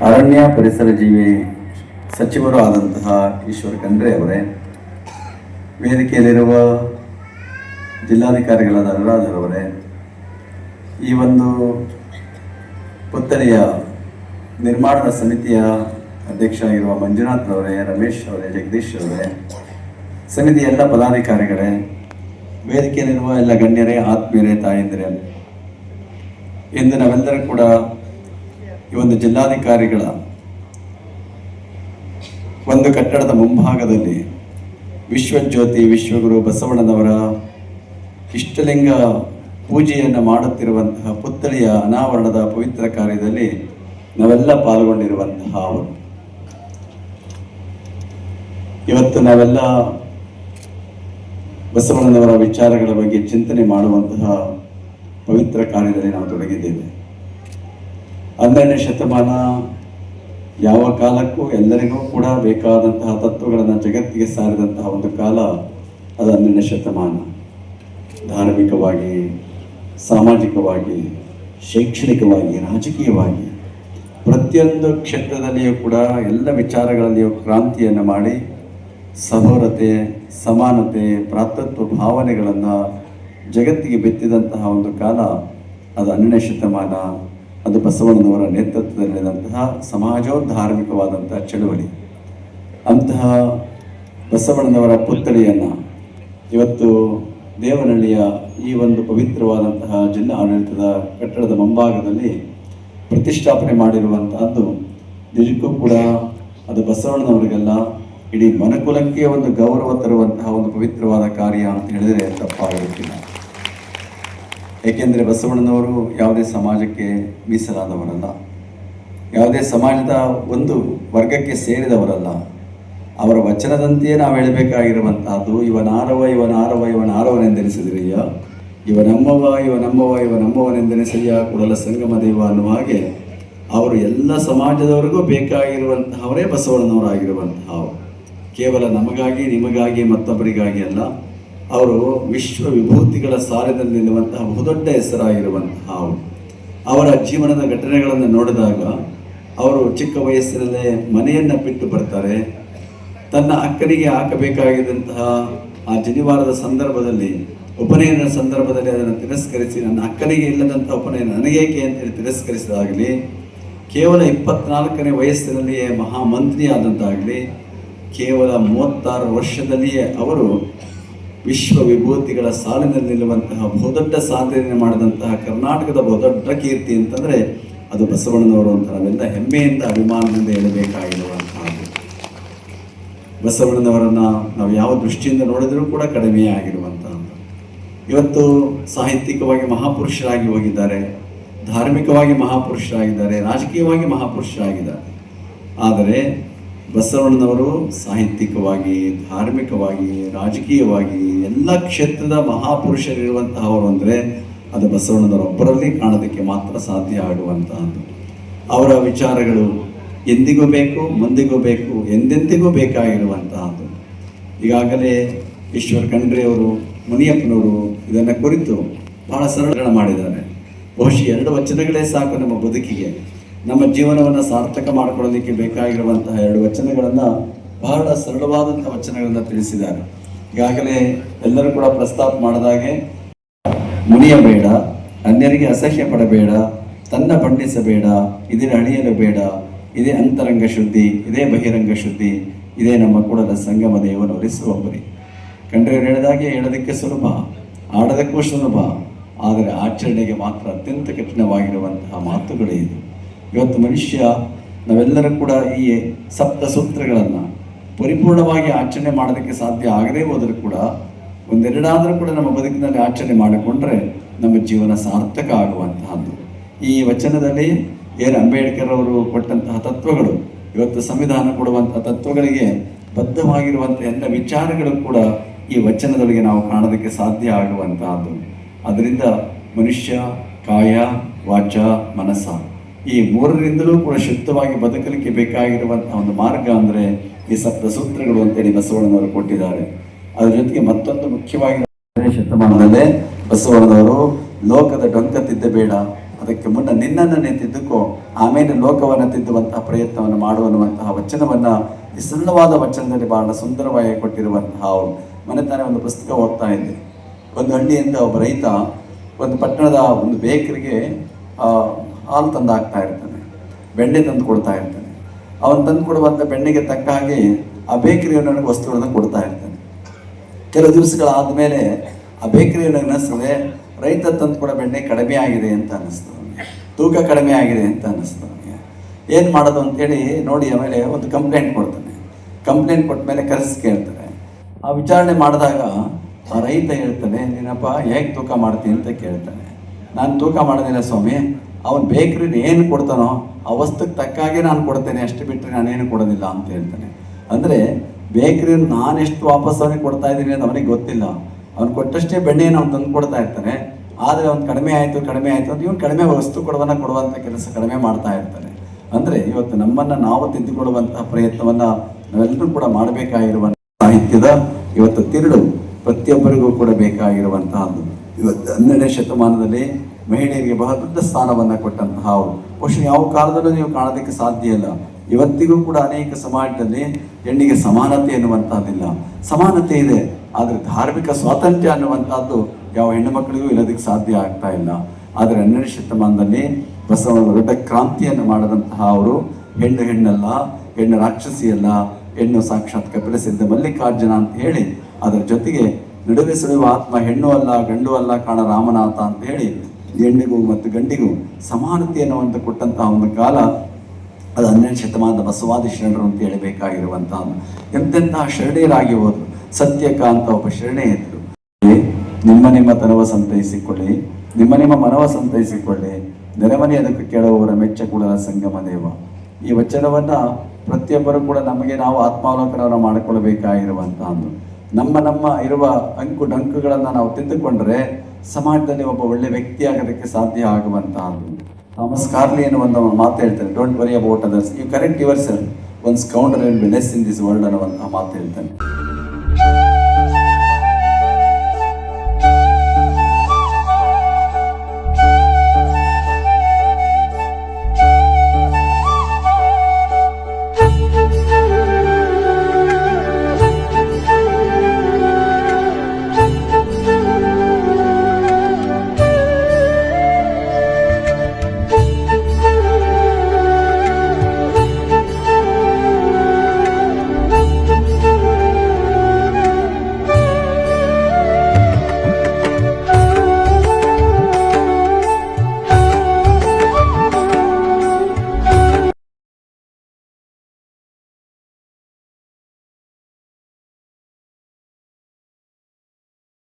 ಅರಣ್ಯ ಪರಿಸರ ಜೀವಿ ಸಚಿವರು ಆದಂತಹ ಈಶ್ವರ ಖಂಡ್ರೆ ಅವರೇ, ವೇದಿಕೆಯಲ್ಲಿರುವ ಜಿಲ್ಲಾಧಿಕಾರಿಗಳಾದ ಅನುರಾಧರವರೇ, ಈ ಒಂದು ಪುತ್ಥಳಿಯ ನಿರ್ಮಾಣದ ಸಮಿತಿಯ ಅಧ್ಯಕ್ಷರಾಗಿರುವ ಮಂಜುನಾಥ್ ಅವರೇ, ರಮೇಶ್ ಅವರೇ, ಜಗದೀಶ್ ಅವರೇ, ಸಮಿತಿಯ ಎಲ್ಲ ಪದಾಧಿಕಾರಿಗಳೇ, ವೇದಿಕೆಯಲ್ಲಿರುವ ಎಲ್ಲ ಗಣ್ಯರೇ, ಆತ್ಮೀಯರೇ, ತಾಯಂದಿರೇ, ಇಂದು ನಾವೆಲ್ಲರೂ ಕೂಡ ಈ ಒಂದು ಜಿಲ್ಲಾಧಿಕಾರಿಗಳ ಒಂದು ಕಟ್ಟಡದ ಮುಂಭಾಗದಲ್ಲಿ ವಿಶ್ವಜ್ಯೋತಿ ವಿಶ್ವಗುರು ಬಸವಣ್ಣನವರ ಇಷ್ಟಲಿಂಗ ಪೂಜೆಯನ್ನು ಮಾಡುತ್ತಿರುವಂತಹ ಪುತ್ಥಳಿಯ ಅನಾವರಣದ ಪವಿತ್ರ ಕಾರ್ಯದಲ್ಲಿ ನಾವೆಲ್ಲ ಪಾಲ್ಗೊಂಡಿರುವಂತಹ ಅವರು. ಇವತ್ತು ನಾವೆಲ್ಲ ಬಸವಣ್ಣನವರ ವಿಚಾರಗಳ ಬಗ್ಗೆ ಚಿಂತನೆ ಮಾಡುವಂತಹ ಪವಿತ್ರ ಕಾರ್ಯದಲ್ಲಿ ನಾವು ತೊಡಗಿದ್ದೇವೆ. 12ನೇ ಶತಮಾನ ಯಾವ ಕಾಲಕ್ಕೂ ಎಲ್ಲರಿಗೂ ಕೂಡ ಬೇಕಾದಂತಹ ತತ್ವಗಳನ್ನು ಜಗತ್ತಿಗೆ ಸಾರಿದಂತಹ ಒಂದು ಕಾಲ ಅದು 12ನೇ ಶತಮಾನ. ಧಾರ್ಮಿಕವಾಗಿ, ಸಾಮಾಜಿಕವಾಗಿ, ಶೈಕ್ಷಣಿಕವಾಗಿ, ರಾಜಕೀಯವಾಗಿ ಪ್ರತಿಯೊಂದು ಕ್ಷೇತ್ರದಲ್ಲಿಯೂ ಕೂಡ ಎಲ್ಲ ವಿಚಾರಗಳಲ್ಲಿಯೂ ಕ್ರಾಂತಿಯನ್ನು ಮಾಡಿ ಸಹೋದರತೆ, ಸಮಾನತೆ, ಭ್ರಾತೃತ್ವ ಭಾವನೆಗಳನ್ನು ಜಗತ್ತಿಗೆ ಬಿತ್ತಿದಂತಹ ಒಂದು ಕಾಲ ಅದು 12ನೇ ಶತಮಾನ. ಅದು ಬಸವಣ್ಣನವರ ನೇತೃತ್ವದಲ್ಲಿ ನಡೆದಂತಹ ಸಮಾಜೋಧಾರ್ಮಿಕವಾದಂತಹ ಚಳುವಳಿ. ಅಂತಹ ಬಸವಣ್ಣನವರ ಪುತ್ಥಳಿಯನ್ನು ಇವತ್ತು ದೇವನಹಳ್ಳಿಯ ಈ ಒಂದು ಪವಿತ್ರವಾದಂತಹ ಜಿಲ್ಲಾ ಆಡಳಿತದ ಕಟ್ಟಡದ ಮುಂಭಾಗದಲ್ಲಿ ಪ್ರತಿಷ್ಠಾಪನೆ ಮಾಡಿರುವಂತಹದ್ದು ನಿಜಕ್ಕೂ ಕೂಡ ಅದು ಬಸವಣ್ಣನವರಿಗೆಲ್ಲ ಇಡೀ ಮನುಕುಲಕ್ಕೆ ಒಂದು ಗೌರವ ತರುವಂತಹ ಒಂದು ಪವಿತ್ರವಾದ ಕಾರ್ಯ ಅಂತ ಹೇಳಿದರೆ ತಪ್ಪಾಗಿರುತ್ತಿಲ್ಲ. ಏಕೆಂದರೆ ಬಸವಣ್ಣನವರು ಯಾವುದೇ ಸಮಾಜಕ್ಕೆ ಮೀಸಲಾದವರಲ್ಲ, ಯಾವುದೇ ಸಮಾಜದ ಒಂದು ವರ್ಗಕ್ಕೆ ಸೇರಿದವರಲ್ಲ. ಅವರ ವಚನದಂತೆಯೇ ನಾವು ಹೇಳಬೇಕಾಗಿರುವಂತಹದ್ದು ಇವನಾರವ ಇವನಾರವ ಇವನಾರವನೆಂದೆನಿಸಿದಿರಿಯ, ಇವನಮ್ಮವ ಇವನಮ್ಮವ ಇವನಮ್ಮವನೆಂದೆನಿಸಿಯ ಕೂಡಲ ಸಂಗಮ ದೇವ ಅನ್ನುವ ಹಾಗೆ ಅವರು ಎಲ್ಲ ಸಮಾಜದವರಿಗೂ ಬೇಕಾಗಿರುವಂತಹವರೇ ಬಸವಣ್ಣನವರಾಗಿರುವಂತಹ. ಕೇವಲ ನಮಗಾಗಿ, ನಿಮಗಾಗಿ, ಮತ್ತೊಬ್ಬರಿಗಾಗಿ ಅಲ್ಲ, ಅವರು ವಿಶ್ವ ವಿಭೂತಿಗಳ ಸಾಲಿನಲ್ಲಿ ನಿಲ್ಲುವಂತಹ ಬಹುದೊಡ್ಡ ಹೆಸರಾಗಿರುವಂತಹ ಅವರ ಜೀವನದ ಘಟನೆಗಳನ್ನು ನೋಡಿದಾಗ ಅವರು ಚಿಕ್ಕ ವಯಸ್ಸಿನಲ್ಲೇ ಮನೆಯನ್ನು ಬಿಟ್ಟು ಬರ್ತಾರೆ. ತನ್ನ ಅಕ್ಕನಿಗೆ ಹಾಕಬೇಕಾಗಿದ್ದಂತಹ ಆ ಜನಿವಾರದ ಸಂದರ್ಭದಲ್ಲಿ, ಉಪನಯನ ಸಂದರ್ಭದಲ್ಲಿ ಅದನ್ನು ತಿರಸ್ಕರಿಸಿ ನನ್ನ ಅಕ್ಕನಿಗೆ ಇಲ್ಲದಂತಹ ಉಪನಯನ ನನಗೇಕೆ ಅಂತೇಳಿ ತಿರಸ್ಕರಿಸಿದಾಗಲಿ, ಕೇವಲ 24ನೇ ವಯಸ್ಸಿನಲ್ಲಿಯೇ ಮಹಾಮಂತ್ರಿ ಆದಂತಾಗಲಿ, ಕೇವಲ 36 ವರ್ಷದಲ್ಲಿಯೇ ಅವರು ವಿಶ್ವ ವಿಭೂತಿಗಳ ಸಾಲಿನಲ್ಲಿ ನಿಲ್ಲುವಂತಹ ಬಹುದೊಡ್ಡ ಸಾಧನೆ ಮಾಡಿದಂತಹ ಕರ್ನಾಟಕದ ಬಹುದೊಡ್ಡ ಕೀರ್ತಿ ಅಂತಂದರೆ ಅದು ಬಸವಣ್ಣನವರು ಅಂತ ನಾವೆಲ್ಲ ಹೆಮ್ಮೆಯಿಂದ ಅಭಿಮಾನದಿಂದ ಹೇಳಬೇಕಾಗಿರುವಂತಹದ್ದು. ಬಸವಣ್ಣನವರನ್ನು ನಾವು ಯಾವ ದೃಷ್ಟಿಯಿಂದ ನೋಡಿದರೂ ಕೂಡ ಕಡಿಮೆಯೇ ಆಗಿರುವಂತಹದ್ದು. ಇವತ್ತು ಸಾಹಿತ್ಯಿಕವಾಗಿ ಮಹಾಪುರುಷರಾಗಿ ಹೋಗಿದ್ದಾರೆ, ಧಾರ್ಮಿಕವಾಗಿ ಮಹಾಪುರುಷರಾಗಿದ್ದಾರೆ, ರಾಜಕೀಯವಾಗಿ ಮಹಾಪುರುಷರಾಗಿದ್ದಾರೆ. ಆದರೆ ಬಸವಣ್ಣನವರು ಸಾಹಿತ್ಯಿಕವಾಗಿ, ಧಾರ್ಮಿಕವಾಗಿ, ರಾಜಕೀಯವಾಗಿ ಎಲ್ಲ ಕ್ಷೇತ್ರದ ಮಹಾಪುರುಷರಿರುವಂತಹವರು ಅಂದರೆ ಅದು ಬಸವಣ್ಣನವರೊಬ್ಬರಲ್ಲಿ ಕಾಣೋದಕ್ಕೆ ಮಾತ್ರ ಸಾಧ್ಯ ಆಗುವಂತಹದ್ದು. ಅವರ ವಿಚಾರಗಳು ಎಂದಿಗೂ ಬೇಕು, ಮುಂದಿಗೂ ಬೇಕು, ಎಂದೆಂದಿಗೂ ಬೇಕಾಗಿರುವಂತಹದ್ದು. ಈಗಾಗಲೇ ಈಶ್ವರ ಖಂಡ್ರೆಯವರು, ಮುನಿಯಪ್ಪನವರು ಇದನ್ನು ಕುರಿತು ಬಹಳ ಸರಳ ಮಾಡಿದ್ದಾರೆ. ಬಹುಶಃ 2 ವಚನಗಳೇ ಸಾಕು ನಮ್ಮ ಬದುಕಿಗೆ, ನಮ್ಮ ಜೀವನವನ್ನು ಸಾರ್ಥಕ ಮಾಡಿಕೊಳ್ಳಲಿಕ್ಕೆ ಬೇಕಾಗಿರುವಂತಹ 2 ವಚನಗಳನ್ನು, ಬಹಳ ಸರಳವಾದಂಥ ವಚನಗಳನ್ನು ತಿಳಿಸಿದ್ದಾರೆ. ಈಗಾಗಲೇ ಎಲ್ಲರೂ ಕೂಡ ಪ್ರಸ್ತಾಪ ಮಾಡಿದಾಗೆ, ಮುನಿಯಬೇಡ, ಅನ್ಯರಿಗೆ ಅಸಹ್ಯ ಪಡಬೇಡ, ತನ್ನ ಬಣ್ಣಿಸಬೇಡ, ಇದರ ಅಣಿಯಲು ಬೇಡ, ಇದೇ ಅಂತರಂಗ ಶುದ್ಧಿ, ಇದೇ ಬಹಿರಂಗ ಶುದ್ಧಿ, ಇದೇ ನಮ್ಮ ಕೂಡಲ ಸಂಗಮ ದೇವನು ಒಲಿಸುವ ಗುರಿ. ಕಂಡ್ರೆ ಹೇಳಿದಾಗೆ ಹೇಳೋದಕ್ಕೆ ಸುಲಭ, ಆಡೋದಕ್ಕೂ ಸುಲಭ, ಆದರೆ ಆಚರಣೆಗೆ ಮಾತ್ರ ಅತ್ಯಂತ ಕಠಿಣವಾಗಿರುವಂತಹ ಮಾತುಗಳೇ ಇದು. ಇವತ್ತು ಮನುಷ್ಯ ನಾವೆಲ್ಲರೂ ಕೂಡ ಈ ಸಪ್ತ ಸೂತ್ರಗಳನ್ನು ಪರಿಪೂರ್ಣವಾಗಿ ಆಚರಣೆ ಮಾಡೋದಕ್ಕೆ ಸಾಧ್ಯ ಆಗದೇ ಹೋದರೂ ಕೂಡ ಒಂದೆರಡಾದರೂ ಕೂಡ ನಮ್ಮ ಬದುಕಿನಲ್ಲಿ ಆಚರಣೆ ಮಾಡಿಕೊಂಡ್ರೆ ನಮ್ಮ ಜೀವನ ಸಾರ್ಥಕ ಆಗುವಂತಹದ್ದು. ಈ ವಚನದಲ್ಲಿ ಅಂಬೇಡ್ಕರ್ ಅವರು ಕೊಟ್ಟಂತಹ ತತ್ವಗಳು, ಇವತ್ತು ಸಂವಿಧಾನ ಕೊಡುವಂತಹ ತತ್ವಗಳಿಗೆ ಬದ್ಧವಾಗಿರುವಂಥ ಎಲ್ಲ ವಿಚಾರಗಳು ಕೂಡ ಈ ವಚನದೊಳಗೆ ನಾವು ಕಾಣೋದಕ್ಕೆ ಸಾಧ್ಯ ಆಗುವಂತಹದ್ದು. ಅದರಿಂದ ಮನುಷ್ಯ ಕಾಯ, ವಾಚ, ಮನಸ್ಸ ಈ 3ರಿಂದಲೂ ಕೂಡ ಶುದ್ಧವಾಗಿ ಬದುಕಲಿಕ್ಕೆ ಬೇಕಾಗಿರುವಂತಹ ಒಂದು ಮಾರ್ಗ ಅಂದರೆ ಈ ಸಪ್ತ ಸೂತ್ರಗಳು ಅಂತೇಳಿ ಬಸವಣ್ಣನವರು ಕೊಟ್ಟಿದ್ದಾರೆ. ಅದರ ಜೊತೆಗೆ ಮತ್ತೊಂದು ಮುಖ್ಯವಾಗಿ ಶತಮಾನದಲ್ಲೇ ಬಸವಣ್ಣನವರು ಲೋಕದ ಡೊಂಕ ತಿದ್ದಬೇಡ, ಅದಕ್ಕೆ ಮುನ್ನ ನಿನ್ನನ್ನೇ ತಿದ್ದುಕೋ, ಆಮೇಲೆ ಲೋಕವನ್ನು ತಿದ್ದುವಂತಹ ಪ್ರಯತ್ನವನ್ನು ಮಾಡುವನ್ನುವಂತಹ ವಚನವನ್ನು ಈ ಸರಳವಾದ ವಚನದಲ್ಲಿ ಬಹಳ ಸುಂದರವಾಗಿ ಕೊಟ್ಟಿರುವಂತಹ ಅವರು. ಮನೆತಾನೆ ಒಂದು ಪುಸ್ತಕ ಓದ್ತಾ ಇದ್ದೆ. ಒಂದು ಹಳ್ಳಿಯಿಂದ ಒಬ್ಬ ರೈತ ಒಂದು ಪಟ್ಟಣದ ಒಂದು ಬೇಕರಿಗೆ ಹಾಲು ತಂದು ಹಾಕ್ತಾ ಇರ್ತಾನೆ, ಬೆಣ್ಣೆ ತಂದು ಕೊಡ್ತಾ ಇರ್ತಾನೆ. ಅವನು ತಂದು ಕೊಡುವಂಥ ಬೆಣ್ಣೆಗೆ ತಕ್ಕ ಹಾಗೆ ಆ ಬೇಕರಿಯವನಿಗೆ ವಸ್ತುಗಳನ್ನು ಕೊಡ್ತಾ ಇರ್ತಾನೆ. ಕೆಲವು ದಿವಸಗಳಾದ ಮೇಲೆ ಆ ಬೇಕರಿಯವನಿಗೆ ಅನ್ನಿಸ್ತದೆ, ರೈತ ತಂದು ಕೊಡೋ ಬೆಣ್ಣೆ ಕಡಿಮೆ ಆಗಿದೆ ಅಂತ ಅನ್ನಿಸ್ತದೆ ಅವನಿಗೆ, ತೂಕ ಕಡಿಮೆ ಆಗಿದೆ ಅಂತ ಅನ್ನಿಸ್ತದೆ ಅವನಿಗೆ. ಏನು ಮಾಡೋದು ಅಂತೇಳಿ ನೋಡಿ ಆಮೇಲೆ ಒಂದು ಕಂಪ್ಲೇಂಟ್ ಕೊಡ್ತಾನೆ. ಕಂಪ್ಲೇಂಟ್ ಕೊಟ್ಟ ಮೇಲೆ ಕರೆಸಿ ಕೇಳ್ತಾನೆ. ಆ ವಿಚಾರಣೆ ಮಾಡಿದಾಗ ಆ ರೈತ ಹೇಳ್ತಾನೆ, ನೀನಪ್ಪ ಹೇಗೆ ತೂಕ ಮಾಡ್ತೀನಿ ಅಂತ ಕೇಳ್ತಾನೆ. ನಾನು ತೂಕ ಮಾಡೋದಿಲ್ಲ ಸ್ವಾಮಿ, ಅವನು ಬೇಕ್ರಿನ ಏನು ಕೊಡ್ತಾನೋ ಆ ವಸ್ತುಕ್ಕೆ ತಕ್ಕಾಗೆ ನಾನು ಕೊಡ್ತೇನೆ, ಅಷ್ಟು ಬಿಟ್ಟರೆ ನಾನೇನು ಕೊಡೋದಿಲ್ಲ ಅಂತ ಹೇಳ್ತಾನೆ. ಅಂದರೆ ಬೇಕ್ರಿನ ನಾನೆಷ್ಟು ವಾಪಸ್ ಅವನಿಗೆ ಕೊಡ್ತಾ ಇದ್ದೀನಿ ಅಂತ ಅವನಿಗೆ ಗೊತ್ತಿಲ್ಲ. ಅವ್ನು ಕೊಟ್ಟಷ್ಟೇ ಬೆಣ್ಣೆಯನ್ನು ಅವ್ನು ತಂದು ಕೊಡ್ತಾ ಇರ್ತಾನೆ. ಆದರೆ ಅವ್ನು ಕಡಿಮೆ ಆಯಿತು ಅಂತ ಇವನು ಕಡಿಮೆ ವಸ್ತು ಕೊಡುವಂಥ ಕೆಲಸ ಕಡಿಮೆ ಮಾಡ್ತಾ ಇರ್ತಾನೆ. ಅಂದರೆ ಇವತ್ತು ನಮ್ಮನ್ನು ನಾವು ತಿದ್ದುಕೊಡುವಂತಹ ಪ್ರಯತ್ನವನ್ನು ನಾವೆಲ್ಲರೂ ಕೂಡ ಮಾಡಬೇಕಾಗಿರುವಂಥ ಸಾಹಿತ್ಯದ ಇವತ್ತು ತಿರುಳು ಪ್ರತಿಯೊಬ್ಬರಿಗೂ ಕೂಡ ಬೇಕಾಗಿರುವಂತಹದ್ದು. ಇವತ್ತು 12ನೇ ಶತಮಾನದಲ್ಲಿ ಮಹಿಳೆಯರಿಗೆ ಬಹಳ ದೊಡ್ಡ ಸ್ಥಾನವನ್ನು ಕೊಟ್ಟಂತಹ ಅವರು. ಬಹುಶಃ ಯಾವ ಕಾಲದಲ್ಲೂ ನೀವು ಕಾಣೋದಕ್ಕೆ ಸಾಧ್ಯ ಇಲ್ಲ. ಇವತ್ತಿಗೂ ಕೂಡ ಅನೇಕ ಸಮಾಜದಲ್ಲಿ ಹೆಣ್ಣಿಗೆ ಸಮಾನತೆ ಎನ್ನುವಂತಹದ್ದಿಲ್ಲ. ಸಮಾನತೆ ಇದೆ, ಆದರೆ ಧಾರ್ಮಿಕ ಸ್ವಾತಂತ್ರ್ಯ ಅನ್ನುವಂಥದ್ದು ಯಾವ ಹೆಣ್ಣು ಮಕ್ಕಳಿಗೂ ಇರೋದಕ್ಕೆ ಸಾಧ್ಯ ಆಗ್ತಾ ಇಲ್ಲ. ಆದರೆ 12ನೇ ಶತಮಾನದಲ್ಲಿ ಬಸವಣ್ಣ ದೊಡ್ಡ ಕ್ರಾಂತಿಯನ್ನು ಮಾಡಿದಂತಹ ಅವರು ಹೆಣ್ಣಲ್ಲ, ಹೆಣ್ಣು ರಾಕ್ಷಸಿಯಲ್ಲ, ಹೆಣ್ಣು ಸಾಕ್ಷಾತ್ ಕಪಿಲಸಿದ್ಧ ಮಲ್ಲಿಕಾರ್ಜುನ ಅಂತ ಹೇಳಿ, ಅದರ ಜೊತೆಗೆ ನಡುವೆ ಸುಳಿಯುವ ಆತ್ಮ ಹೆಣ್ಣು ಅಲ್ಲ ಗಂಡು ಅಲ್ಲ ಕಾಣ ರಾಮನಾಥ ಅಂತ ಹೇಳಿ ಹೆಣ್ಣಿಗೂ ಮತ್ತು ಗಂಡಿಗೂ ಸಮಾನತೆ ಅನ್ನುವಂಥ ಕೊಟ್ಟಂತಹ ಒಂದು ಕಾಲ ಅದು 12ನೇ ಶತಮಾನದ ಬಸವಾದಿ ಶರಣರು ಅಂತ ಹೇಳಬೇಕಾಗಿರುವಂತಹದ್ದು. ಎಂತೆಂತಹ ಶರಣೆಯರಾಗಿ ಹೋದ್ರು. ಸತ್ಯಕ ಅಂತ ಒಬ್ಬ ಶರಣೆ ಇದ್ರು. ನಿಮ್ಮ ತನವ ಸಂತೈಸಿಕೊಳ್ಳಿ, ನಿಮ್ಮ ಮನವ ಸಂತೈಸಿಕೊಳ್ಳಿ, ನೆರೆಮನೆ ಅದಕ್ಕೆ ಕೇಳುವವರ ಮೆಚ್ಚ ಕೂಡಲ ಸಂಗಮ ದೇವ. ಈ ವಚನವನ್ನ ಪ್ರತಿಯೊಬ್ಬರು ಕೂಡ ನಮಗೆ ನಾವು ಆತ್ಮಾವಲೋಕನವನ್ನು ಮಾಡಿಕೊಳ್ಳಬೇಕಾಗಿರುವಂತಹದ್ದು. ನಮ್ಮ ಇರುವ ಅಂಕು ಡಂಕುಗಳನ್ನು ನಾವು ತಿದ್ದುಕೊಂಡ್ರೆ ಸಮಾಜದಲ್ಲಿ ಒಬ್ಬ ಒಳ್ಳೆ ವ್ಯಕ್ತಿ ಆಗೋದಕ್ಕೆ ಸಾಧ್ಯ ಆಗುವಂತಹದ್ದು. ಥಾಮಸ್ ಕಾರ್ಲಿ ಅನ್ನೋ ಒಂದು ಮಾತು ಹೇಳ್ತಾನೆ, don't worry about others, you correct yourself, one's counter will be less in this world ಅನ್ನುವಂತಹ ಮಾತು ಹೇಳ್ತಾನೆ.